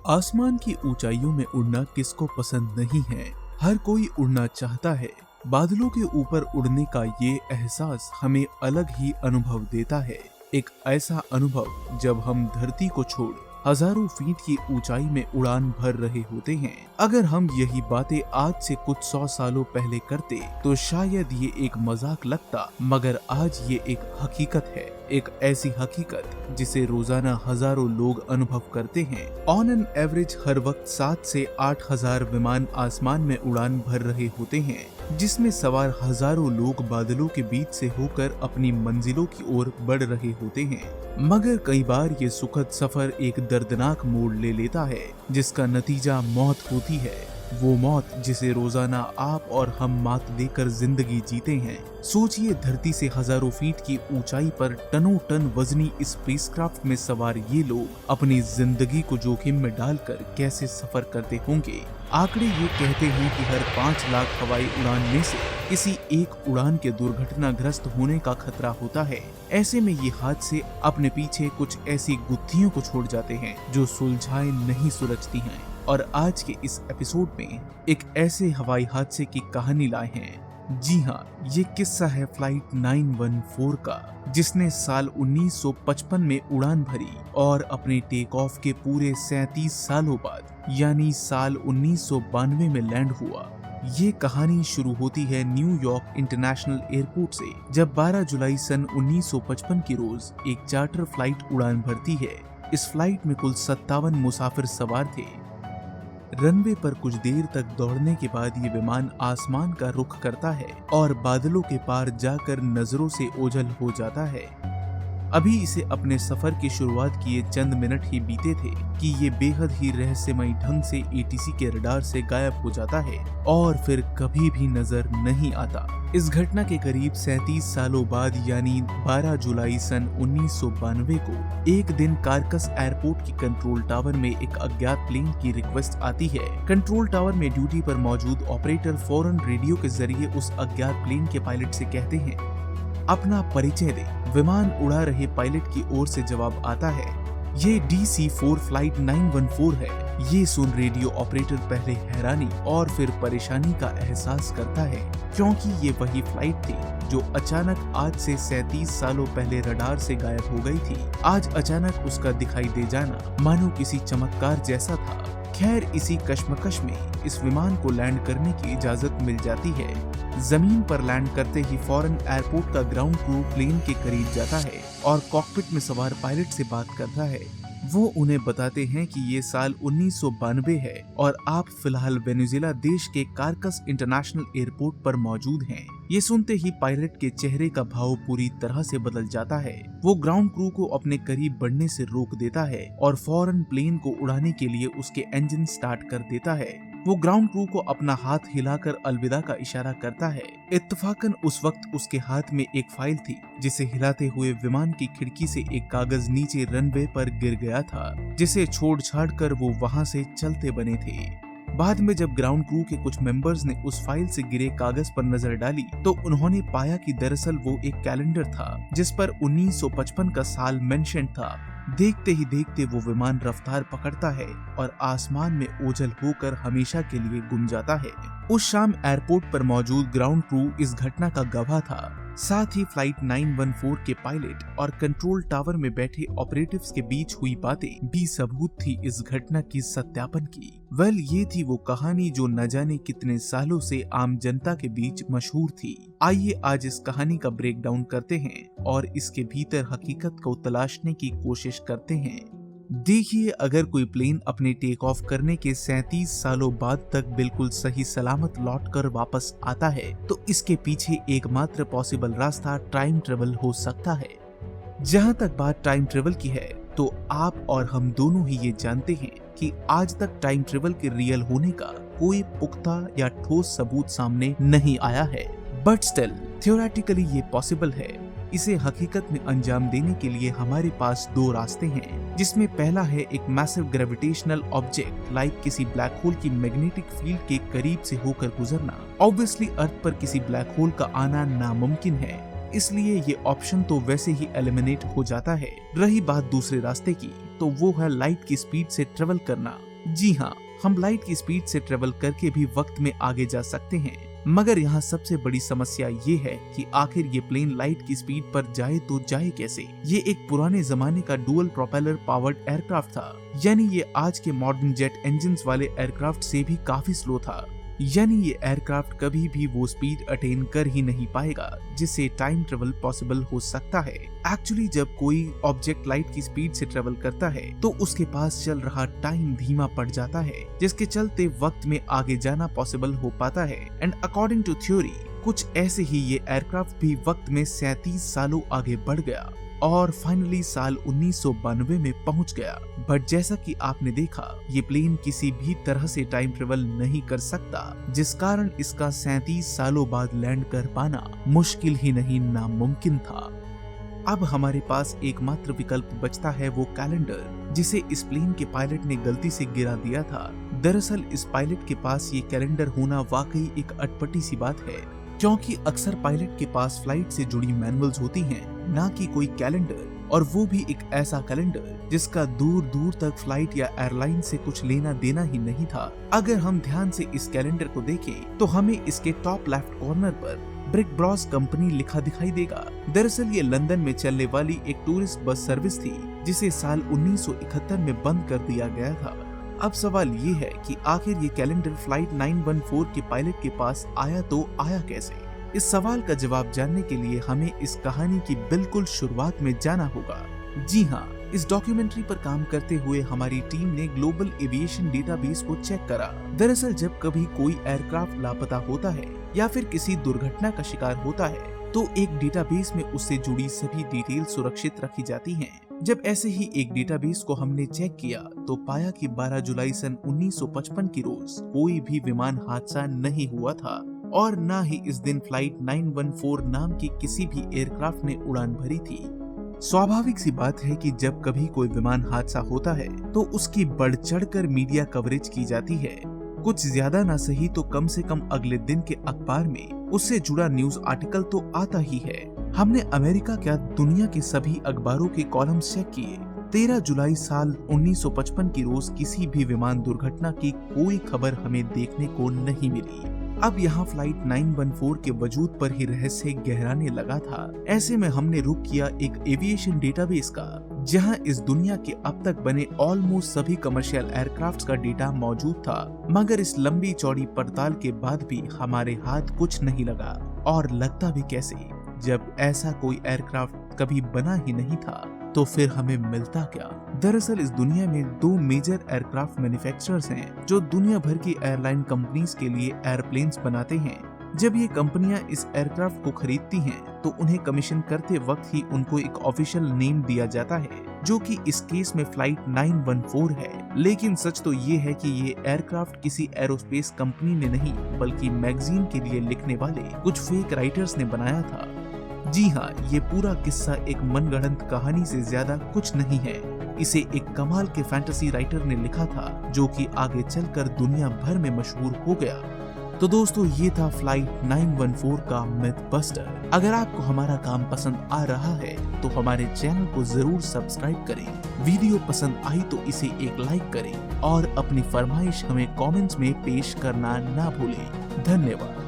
आसमान की ऊंचाइयों में उड़ना किसको पसंद नहीं है। हर कोई उड़ना चाहता है। बादलों के ऊपर उड़ने का ये एहसास हमें अलग ही अनुभव देता है। एक ऐसा अनुभव जब हम धरती को छोड़ हजारों फीट की ऊंचाई में उड़ान भर रहे होते हैं। अगर हम यही बातें आज से कुछ 100 सालों पहले करते तो शायद ये एक मजाक लगता, मगर आज ये एक हकीकत है। एक ऐसी हकीकत जिसे रोजाना हजारों लोग अनुभव करते हैं। ऑन एन एवरेज हर वक्त 7 से 8 हजार विमान आसमान में उड़ान भर रहे होते हैं, जिसमें सवार हजारों लोग बादलों के बीच से होकर अपनी मंजिलों की ओर बढ़ रहे होते हैं। मगर कई बार ये सुखद सफर एक दर्दनाक मोड़ ले लेता है, जिसका नतीजा मौत होती है। वो मौत जिसे रोजाना आप और हम मात देकर जिंदगी जीते हैं। सोचिए, धरती से हजारों फीट की ऊंचाई पर टनों टन वजनी स्पेसक्राफ्ट में सवार ये लोग अपनी जिंदगी को जोखिम में डालकर कैसे सफर करते होंगे। आंकड़े ये कहते हैं कि हर 5 लाख हवाई उड़ान में से किसी एक उड़ान के दुर्घटनाग्रस्त होने का खतरा होता है। ऐसे में ये हादसे अपने पीछे कुछ ऐसी गुत्थियों को छोड़ जाते हैं जो सुलझाए नहीं सुलझती हैं। और आज के इस एपिसोड में एक ऐसे हवाई हादसे की कहानी लाए हैं। जी हाँ, ये किस्सा है फ्लाइट 914 का, जिसने साल 1955 में उड़ान भरी और अपने टेक ऑफ के पूरे 37 सालों बाद यानी साल 1992 में लैंड हुआ। ये कहानी शुरू होती है न्यूयॉर्क इंटरनेशनल एयरपोर्ट से, जब 12 जुलाई सन 1955 की रोज एक चार्टर फ्लाइट उड़ान भरती है। इस फ्लाइट में कुल 57 मुसाफिर सवार थे। रनवे पर कुछ देर तक दौड़ने के बाद ये विमान आसमान का रुख करता है और बादलों के पार जाकर नजरों से ओझल हो जाता है। अभी इसे अपने सफर की शुरुआत किए चंद मिनट ही बीते थे कि ये बेहद ही रहस्यमयी ढंग से एटीसी के रडार से गायब हो जाता है और फिर कभी भी नजर नहीं आता। इस घटना के करीब 37 सालों बाद यानी 12 जुलाई सन 1992 को एक दिन कार्कस एयरपोर्ट की कंट्रोल टावर में एक अज्ञात प्लेन की रिक्वेस्ट आती है। कंट्रोल टावर में ड्यूटी पर मौजूद ऑपरेटर फौरन रेडियो के जरिए उस अज्ञात प्लेन के पायलट से कहते हैं, अपना परिचय दे। विमान उड़ा रहे पायलट की ओर से जवाब आता है, ये DC-4 फ्लाइट 914 है। ये सुन रेडियो ऑपरेटर पहले हैरानी और फिर परेशानी का एहसास करता है, क्योंकि ये वही फ्लाइट थी जो अचानक आज से 37 सालों पहले रडार से गायब हो गई थी। आज अचानक उसका दिखाई दे जाना मानो किसी चमत्कार जैसा था। खैर, इसी कश्मकश में इस विमान को लैंड करने की इजाजत मिल जाती है। जमीन पर लैंड करते ही फौरन एयरपोर्ट का ग्राउंड क्रू प्लेन के करीब जाता है और कॉकपिट में सवार पायलट से बात करता है। वो उन्हें बताते हैं कि ये साल 1992 है और आप फिलहाल वेनेजुएला देश के कार्कस इंटरनेशनल एयरपोर्ट पर मौजूद हैं। ये सुनते ही पायलट के चेहरे का भाव पूरी तरह से बदल जाता है। वो ग्राउंड क्रू को अपने करीब बढ़ने से रोक देता है और फौरन प्लेन को उड़ाने के लिए उसके इंजन स्टार्ट कर देता है। वो ग्राउंड क्रू को अपना हाथ हिलाकर अलविदा का इशारा करता है। इत्तफाकन उस वक्त उसके हाथ में एक फाइल थी, जिसे हिलाते हुए विमान की खिड़की से एक कागज नीचे रनवे पर गिर गया था, जिसे छोड़ छाड़ कर वो वहाँ से चलते बने थे। बाद में जब ग्राउंड क्रू के कुछ मेंबर्स ने उस फाइल से गिरे कागज पर नजर डाली तो उन्होंने पाया कि दरअसल वो एक कैलेंडर था, जिस पर 1955 का साल मेंशन था। देखते ही देखते वो विमान रफ्तार पकड़ता है और आसमान में ओझल होकर हमेशा के लिए गुम जाता है। उस शाम एयरपोर्ट पर मौजूद ग्राउंड क्रू इस घटना का गवाह था। साथ ही फ्लाइट 914 के पायलट और कंट्रोल टावर में बैठे ऑपरेटिव्स के बीच हुई बातें भी सबूत थी इस घटना की सत्यापन की। ये थी वो कहानी जो न जाने कितने सालों से आम जनता के बीच मशहूर थी। आइए आज इस कहानी का ब्रेक डाउन करते हैं और इसके भीतर हकीकत को तलाशने की कोशिश करते हैं। देखिए, अगर कोई प्लेन अपने टेक ऑफ करने के 37 सालों बाद तक बिल्कुल सही सलामत लौटकर वापस आता है तो इसके पीछे एकमात्र पॉसिबल रास्ता टाइम ट्रेवल हो सकता है। जहां तक बात टाइम ट्रेवल की है तो आप और हम दोनों ही ये जानते हैं कि आज तक टाइम ट्रेवल के रियल होने का कोई पुख्ता या ठोस सबूत सामने नहीं आया है। बट स्टिल थियोरेटिकली ये पॉसिबल है। इसे हकीकत में अंजाम देने के लिए हमारे पास 2 रास्ते हैं, जिसमें पहला है एक मैसिव ग्रेविटेशनल ऑब्जेक्ट लाइक किसी ब्लैक होल की मैग्नेटिक फील्ड के करीब से होकर गुजरना। ऑब्वियसली अर्थ पर किसी ब्लैक होल का आना नामुमकिन है, इसलिए ये ऑप्शन तो वैसे ही एलिमिनेट हो जाता है। रही बात दूसरे रास्ते की, तो वो है लाइट की स्पीड से ट्रेवल करना। जी हाँ, हम लाइट की स्पीड से ट्रेवल करके भी वक्त में आगे जा सकते हैं, मगर यहाँ सबसे बड़ी समस्या ये है कि आखिर ये प्लेन लाइट की स्पीड पर जाए तो जाए कैसे। ये एक पुराने जमाने का डुअल प्रोपेलर पावर्ड एयरक्राफ्ट था, यानी ये आज के मॉडर्न जेट इंजन वाले एयरक्राफ्ट से भी काफी स्लो था। यानी ये एयरक्राफ्ट कभी भी वो स्पीड अटेन कर ही नहीं पाएगा जिससे टाइम ट्रेवल पॉसिबल हो सकता है। एक्चुअली जब कोई ऑब्जेक्ट लाइट की स्पीड से ट्रेवल करता है तो उसके पास चल रहा टाइम धीमा पड़ जाता है, जिसके चलते वक्त में आगे जाना पॉसिबल हो पाता है। एंड अकॉर्डिंग टू थ्योरी कुछ ऐसे ही ये एयरक्राफ्ट भी वक्त में 37 सालों आगे बढ़ गया और फाइनली साल 1992 में पहुंच गया। बट जैसा कि आपने देखा, ये प्लेन किसी भी तरह से टाइम ट्रेवल नहीं कर सकता, जिस कारण इसका 37 सालों बाद लैंड कर पाना मुश्किल ही नहीं नामुमकिन था। अब हमारे पास एकमात्र विकल्प बचता है वो कैलेंडर, जिसे इस प्लेन के पायलट ने गलती से गिरा दिया था। दरअसल इस पायलट के पास ये कैलेंडर होना वाकई एक अटपटी सी बात है, क्योंकि अक्सर पायलट के पास फ्लाइट से जुड़ी मैनुअल्स होती हैं, ना कि कोई कैलेंडर, और वो भी एक ऐसा कैलेंडर जिसका दूर दूर तक फ्लाइट या एयरलाइन से कुछ लेना देना ही नहीं था। अगर हम ध्यान से इस कैलेंडर को देखें तो हमें इसके टॉप लेफ्ट कॉर्नर पर ब्रिक ब्रॉस कंपनी लिखा दिखाई देगा। दरअसल ये लंदन में चलने वाली एक टूरिस्ट बस सर्विस थी, जिसे साल 1971 में बंद कर दिया गया था। अब सवाल ये है कि आखिर ये कैलेंडर फ्लाइट 914 के पायलट के पास आया तो आया कैसे। इस सवाल का जवाब जानने के लिए हमें इस कहानी की बिल्कुल शुरुआत में जाना होगा। जी हाँ, इस डॉक्यूमेंट्री पर काम करते हुए हमारी टीम ने ग्लोबल एविएशन डेटाबेस को चेक करा। दरअसल जब कभी कोई एयरक्राफ्ट लापता होता है या फिर किसी दुर्घटना का शिकार होता है तो एक डेटाबेस में उससे जुड़ी सभी डिटेल सुरक्षित रखी जाती हैं। जब ऐसे ही एक डेटाबेस को हमने चेक किया तो पाया कि 12 जुलाई सन 1955 की रोज कोई भी विमान हादसा नहीं हुआ था और न ही इस दिन फ्लाइट 914 नाम की किसी भी एयरक्राफ्ट ने उड़ान भरी थी। स्वाभाविक सी बात है कि जब कभी कोई विमान हादसा होता है तो उसकी बढ़ चढ़कर मीडिया कवरेज की जाती है। कुछ ज्यादा ना सही तो कम से कम अगले दिन के अखबार में उससे जुड़ा न्यूज आर्टिकल तो आता ही है। हमने अमेरिका क्या दुनिया के सभी अखबारों के कॉलम्स चेक किए। 13 जुलाई साल 1955 की रोज किसी भी विमान दुर्घटना की कोई खबर हमें देखने को नहीं मिली। अब यहाँ फ्लाइट 914 के वजूद पर ही रहस्य गहराने लगा था। ऐसे में हमने रुख किया एक एविएशन डेटाबेस का, जहाँ इस दुनिया के अब तक बने ऑलमोस्ट सभी कमर्शियल एयरक्राफ्ट्स का डेटा मौजूद था। मगर इस लंबी चौड़ी पड़ताल के बाद भी हमारे हाथ कुछ नहीं लगा, और लगता भी कैसे जब ऐसा कोई एयरक्राफ्ट कभी बना ही नहीं था तो फिर हमें मिलता क्या। दरअसल इस दुनिया में 2 मेजर एयरक्राफ्ट मैन्युफैक्चरर्स हैं जो दुनिया भर की एयरलाइन कंपनीज के लिए एयरप्लेन्स बनाते हैं। जब ये कंपनियां इस एयरक्राफ्ट को खरीदती हैं तो उन्हें कमीशन करते वक्त ही उनको एक ऑफिशियल नेम दिया जाता है, जो कि इस केस में फ्लाइट 914 है। लेकिन सच तो ये है कि ये एयरक्राफ्ट किसी एरोस्पेस कंपनी ने नहीं बल्कि मैगजीन के लिए लिखने वाले कुछ फेक राइटर्स ने बनाया था। जी हाँ, ये पूरा किस्सा एक मनगढ़ंत कहानी से ज्यादा कुछ नहीं है। इसे एक कमाल के फैंटेसी राइटर ने लिखा था जो कि आगे चलकर दुनिया भर में मशहूर हो गया। तो दोस्तों, ये था फ्लाइट 914 का मिथ बस्टर। अगर आपको हमारा काम पसंद आ रहा है तो हमारे चैनल को जरूर सब्सक्राइब करें। वीडियो पसंद आई तो इसे एक लाइक करें और अपनी फरमाइश हमें कमेंट्स में पेश करना ना भूलें। धन्यवाद।